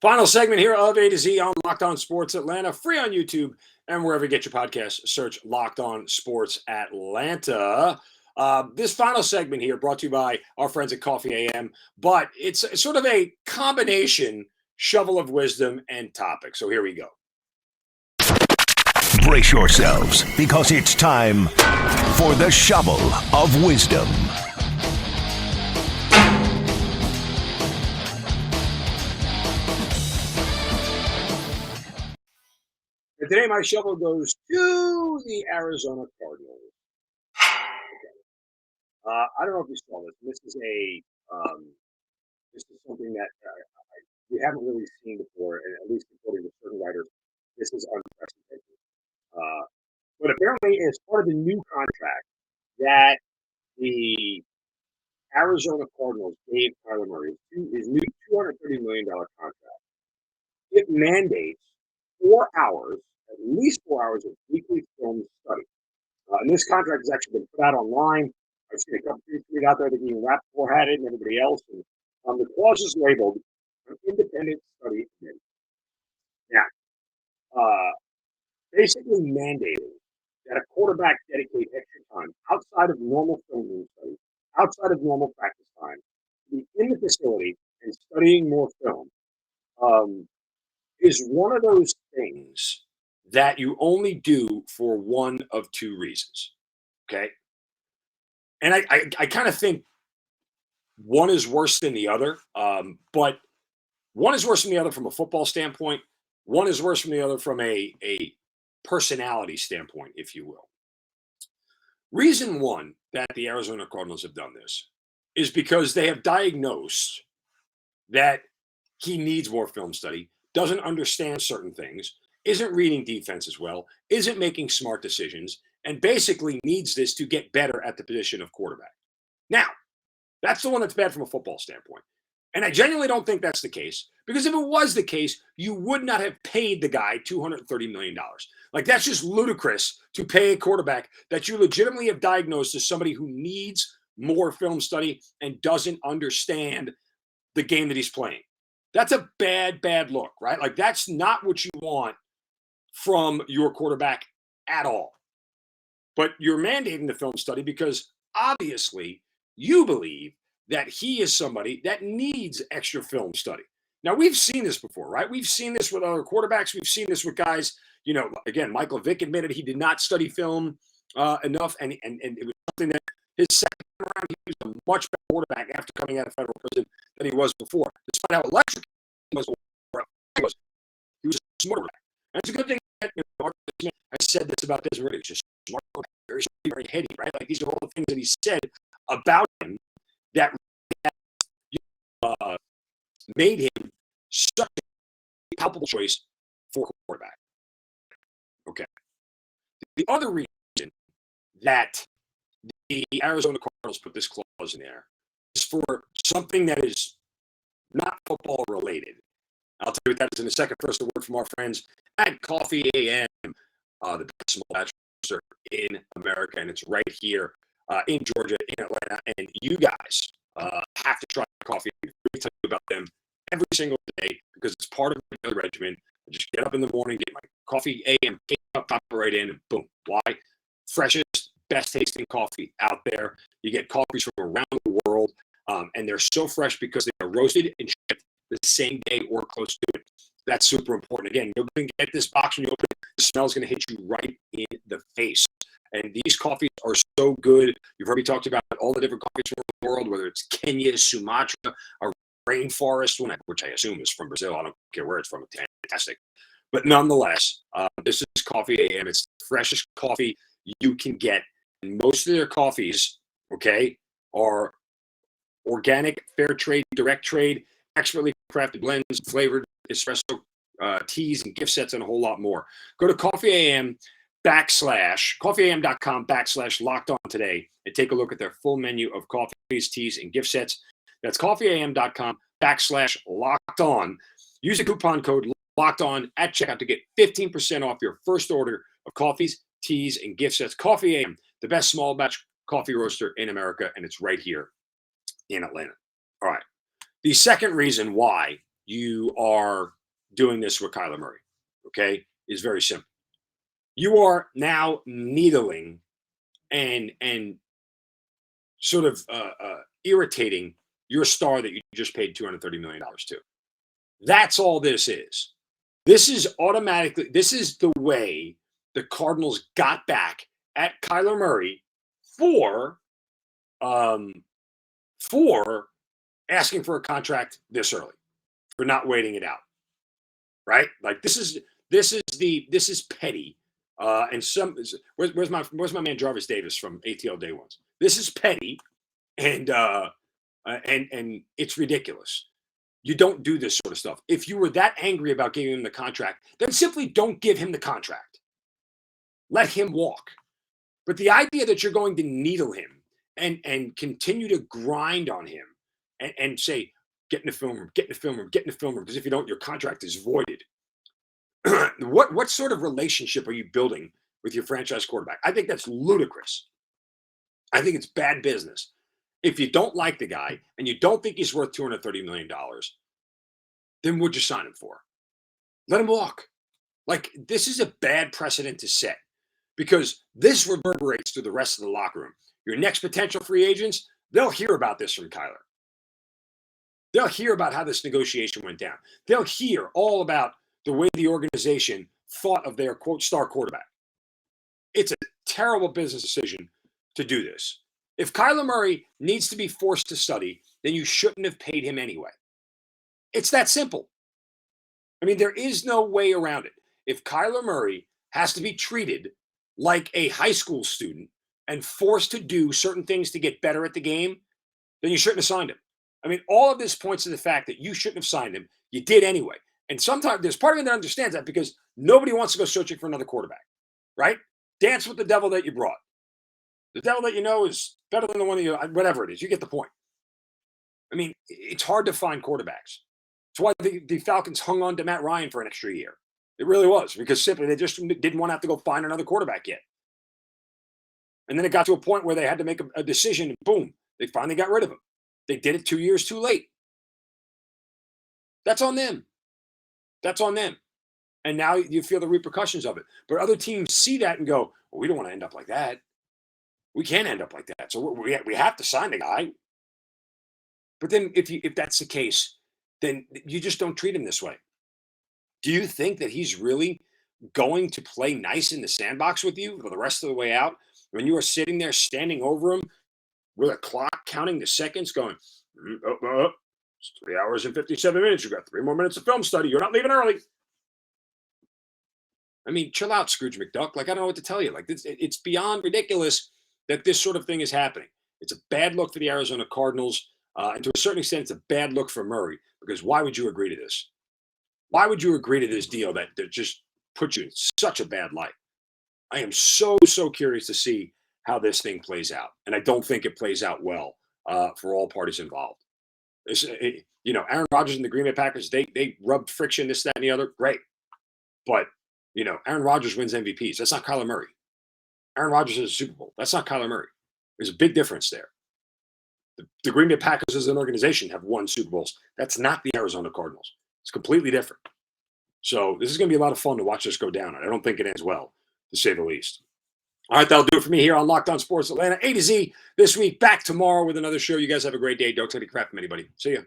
Final segment here of A to Z on Locked On Sports Atlanta, free on YouTube and wherever you get your podcasts. Search Locked On Sports Atlanta. This final segment here brought to you by our friends at Coffee AM, but it's sort of a combination shovel of wisdom and topic. So here we go. Brace yourselves, because it's time for the shovel of wisdom. And today my shovel goes to the Arizona Cardinals. Okay. I don't know if you saw this. This is something that we haven't really seen before, and at least according to certain writers, this is unprecedented. But apparently, as part of the new contract that the Arizona Cardinals gave Kyler Murray, his new $230 million contract, it mandates 4 hours, at least 4 hours of weekly film study. And this contract has actually been put out online. I've seen a couple of tweets out there that even Rappaport had it and everybody else. And the clause is labeled an independent study committee. Now, basically mandating that a quarterback dedicate extra time outside of normal film study, outside of normal practice time, to be in the facility and studying more film is one of those things that you only do for one of two reasons. Okay. And I kind of think one is worse than the other, but one is worse than the other from a football standpoint. One is worse from the other from a personality standpoint, if you will. Reason one that the Arizona Cardinals have done this is because they have diagnosed that he needs more film study, doesn't understand certain things, isn't reading defense as well, isn't making smart decisions, and basically needs this to get better at the position of quarterback. Now, that's the one that's bad from a football standpoint. And I genuinely don't think that's the case, because if it was the case, you would not have paid the guy $230 million. Like, that's just ludicrous to pay a quarterback that you legitimately have diagnosed as somebody who needs more film study and doesn't understand the game that he's playing. That's a bad look, right? Like, that's not what you want from your quarterback at all. But you're mandating the film study because obviously you believe that he is somebody that needs extra film study. Now, we've seen this before, right? We've seen this with other quarterbacks. We've seen this with guys, again, Michael Vick admitted he did not study film enough, and it was something that his second round, he was a much better quarterback after coming out of federal prison than he was before. Despite how electric he was a smart quarterback. And it's a good thing that I said this about Desmond Ridder. He's just smart, very, very heady, right? Like, these are all the things that he said about him that made him such a palpable choice for quarterback. Okay. The other reason that the Arizona Cardinals put this clause in there is for something that is not football related. I'll tell you what that is in a second. First, a word from our friends at Coffee AM, the best small batch in America, and it's right here in Georgia, in Atlanta. And you guys have to try coffee. We tell you about them every single day because it's part of my daily regimen. I just get up in the morning, get my Coffee AM, pop right in, and boom. Why? Freshest, best tasting coffee out there. You get coffees from around the world, and they're so fresh because they are roasted and shipped the same day or close to it. That's super important. Again, you're going to get this box when you open it. The smell is going to hit you right in the face. And these coffees are so good. You've heard me talk about all the different coffees from the world, whether it's Kenya, Sumatra, or rainforest one, which I assume is from Brazil. I don't care where it's from. It's fantastic. But nonetheless, this is Coffee AM. It's the freshest coffee you can get. And most of their coffees, okay, are organic, fair trade, direct trade, expertly crafted blends, flavored espresso teas and gift sets, and a whole lot more. Go to coffeeam.com/locked on today and take a look at their full menu of coffees, teas, and gift sets. That's coffeeam.com/locked on. Use the coupon code locked on at checkout to get 15% off your first order of coffees, teas, and gift sets. Coffee AM, the best small batch coffee roaster in America, and it's right here in Atlanta. All right. The second reason why you are doing this with Kyler Murray, okay, is very simple. You are now needling and sort of irritating your star that you just paid $230 million to. That's all this is. This is automatically, this is the way the Cardinals got back at Kyler Murray for um, for asking for a contract this early, for not waiting it out. Right? Like this is petty. And where's my man Jarvis Davis from ATL Day Ones? This is petty, and and it's ridiculous. You don't do this sort of stuff. If you were that angry about giving him the contract, then simply don't give him the contract. Let him walk. But the idea that you're going to needle him and continue to grind on him and say, get in the film room, get in the film room, get in the film room, because if you don't, your contract is voided. What sort of relationship are you building with your franchise quarterback? I think that's ludicrous. I think it's bad business. If you don't like the guy and you don't think he's worth $230 million, then what'd you sign him for? Let him walk. Like, this is a bad precedent to set, because this reverberates through the rest of the locker room. Your next potential free agents, they'll hear about this from Kyler. They'll hear about how this negotiation went down. They'll hear all about the way the organization thought of their, quote, star quarterback. It's a terrible business decision to do this. If Kyler Murray needs to be forced to study, then you shouldn't have paid him anyway. It's that simple. I mean, there is no way around it. If Kyler Murray has to be treated like a high school student and forced to do certain things to get better at the game, then you shouldn't have signed him. I mean, all of this points to the fact that you shouldn't have signed him. You did anyway. And sometimes there's part of me that understands that, because nobody wants to go searching for another quarterback, right? Dance with the devil that you brought. The devil that you know is better than the one that you, whatever it is. You get the point. I mean, it's hard to find quarterbacks. That's why the Falcons hung on to Matt Ryan for an extra year. It really was, because simply they just didn't want to have to go find another quarterback yet. And then it got to a point where they had to make a decision, and boom, they finally got rid of him. They did it 2 years too late. That's on them. That's on them. And now you feel the repercussions of it. But other teams see that and go, well, we don't want to end up like that. We can't end up like that. So we have to sign the guy. But then if that's the case, then you just don't treat him this way. Do you think that he's really going to play nice in the sandbox with you for the rest of the way out, when you are sitting there standing over him with a clock counting the seconds going, it's 3 hours and 57 minutes. You've got 3 more minutes of film study. You're not leaving early. I mean, chill out, Scrooge McDuck. Like, I don't know what to tell you. Like, it's beyond ridiculous that this sort of thing is happening. It's a bad look for the Arizona Cardinals. And to a certain extent, it's a bad look for Murray, because why would you agree to this? Why would you agree to this deal that just puts you in such a bad light? I am so curious to see how this thing plays out. And I don't think it plays out well for all parties involved. Aaron Rodgers and the Green Bay Packers, they rubbed friction, this, that, and the other. Great. But, Aaron Rodgers wins MVPs. That's not Kyler Murray. Aaron Rodgers is a Super Bowl. That's not Kyler Murray. There's a big difference there. The Green Bay Packers as an organization have won Super Bowls. That's not the Arizona Cardinals. It's completely different. So this is going to be a lot of fun to watch this go down. I don't think it ends well, to say the least. All right, that'll do it for me here on Locked On Sports Atlanta. A to Z this week. Back tomorrow with another show. You guys have a great day. Don't take any crap from anybody. See ya.